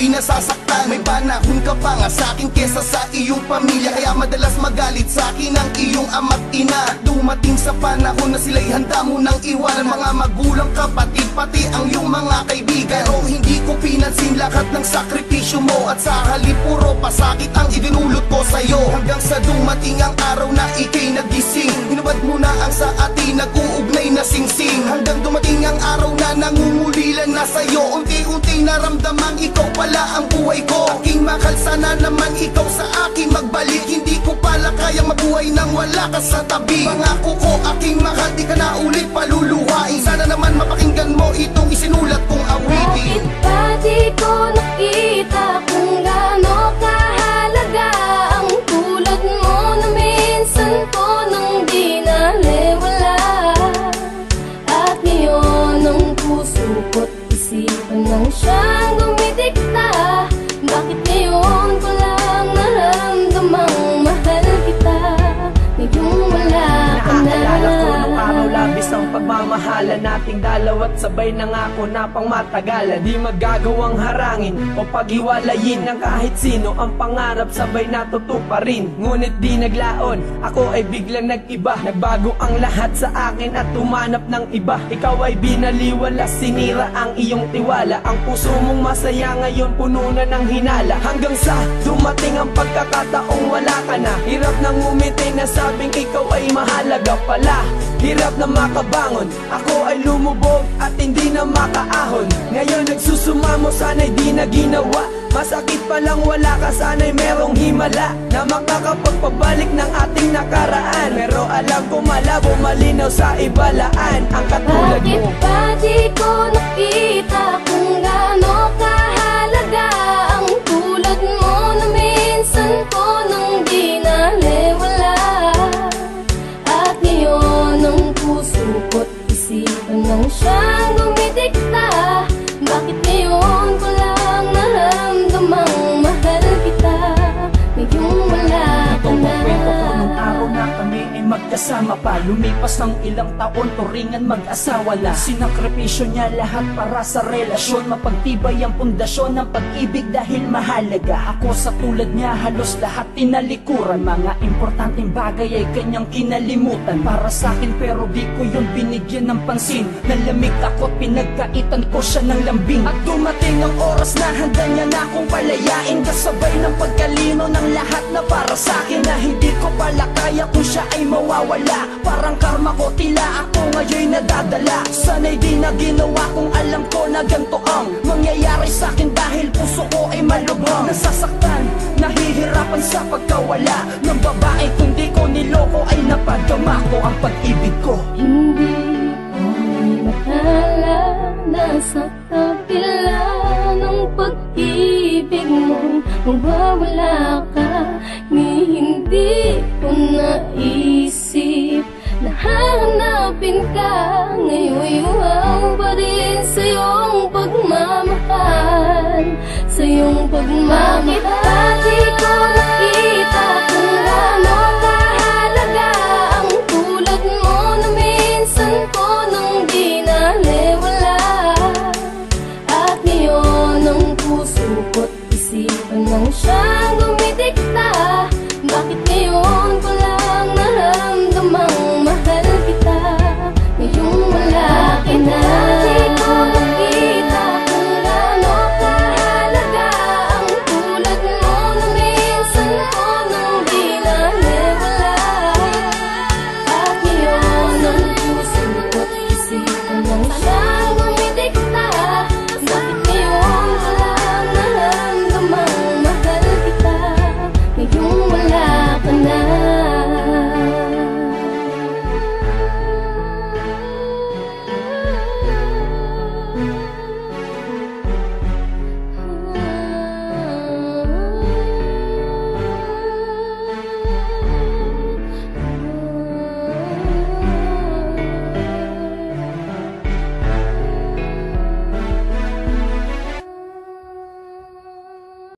ako'y nasasaktan. May panahon ka pa nga sa'kin kesa sa iyong pamilya, kaya madalas magalit sa'kin ang iyong ama't ina. Dumating sa panahon na sila'y handa mo nang iwanan, mga magulang, kapatid, pati ang iyong mga kaibigan. Pero hindi ko pinansin lahat ng sakripisyo mo, at sa halip puro pasakit ang idinulot ko sa'yo. Hanggang sa dumating ang araw na ika'y nagising, hinubad mo na ang sa atin nag-uugnay na singsing. Hanggang dumating ang araw na nangungulilan na sa'yo, unti-unti naramdaman ikaw pala ang buhay ko. Aking mahal, sana naman ikaw sa akin magbalik. Hindi ko pala kayang mabuhay nang wala ka sa tabi. Pangako ko aking mahal, di ka na ulit paluluhain. Sana naman mapakinggan mo itong isinulat kong awitin. Bakit ba di ko nakita kung gaano kahalaga ang tulad mo na minsan ko nang di naliwala? At ngayon ang puso ko't isipan ng siyang dumidikta. Bakit ngayon ko lang naramdamang mahal kita? Ngayong wala ka na. Naaalala ko nung araw labis ang pagmamahala nating dalawa't sabay nangako na pang matagalan. Di magagawang harangin o paghiwalayin ng kahit sino ang pangarap sabay natutuparin. Ngunit di naglaon, ako ay biglang nag-iba. Nagbago ang lahat sa akin at tumanap ng iba. Ikaw ay binaliwala, sinira ang iyong tiwala. Ang puso mong masaya ngayon puno na ng hinala. Hanggang sa dumating ang pagkakataong wala ka na. Hirap nang umiti na sabing ikaw ay mahalaga pala. Hirap na makabangon, ako ay lumubog at hindi na makaahon. Ngayon nagsusumamo, sana'y di na ginawa. Masakit palang wala ka, sana'y merong himala na makakapagpabalik ng ating nakaraan. Pero alam ko malabo, malinaw sa ibalaan ang katulad mo. Bakit ba di ko nakita kung gaano kahalaga ang tulad mo na minsan ko nang di naliwala? At ngayon ang puso ko't isipan ng siyang dumidikta. Bakit ngayon ko lang naramdamang mahal kita? Ngayong wala ka na. Nung araw na kami ay magkasama pa, lumipas ng ilang taon, turingan mag-asawa la. Sinakripisyo niya lahat para sa relasyon, mapagtibay ang pundasyon ng pag-ibig dahil mahalaga. Ako sa tulad niya halos lahat tinalikuran, mga importanteng bagay ay kanyang kinalimutan para sa akin, pero di ko yun binigyan ng pansin. Nalamig ako't pinagkaitan ko siya ng lambing. At dumating ang oras na handa niya na akong palayain, kasabay ng pagkalino ng lahat na para sa akin, na hindi ko pala kaya kung siya ay mawawala. Parang karma ko, tila ako ngayon'y nadadala. Sana'y di na ginawa kung alam ko na ganito ang mangyayari sa'kin, dahil puso ko ay malubhang nasasaktan, nahihirapan sa pagkawala ng babae. Kung di ko niloko ay napadama ko ang pag-ibig ko. Hindi ko inakala na sa kabila ng pag-ibig mo mawawala ka. Ni hindi ko naisip na hahanapin ka. Ngayon'y wow pa rin sa iyong pagmamahal, sa iyong pagmamahal. Bakit ba di ko nakita kung gaano kahalaga ang tulad mo na minsan ko nang di naliwala? At ngayon ang puso ko't isipan ng siyang dumidikta. Bakit ngayon ko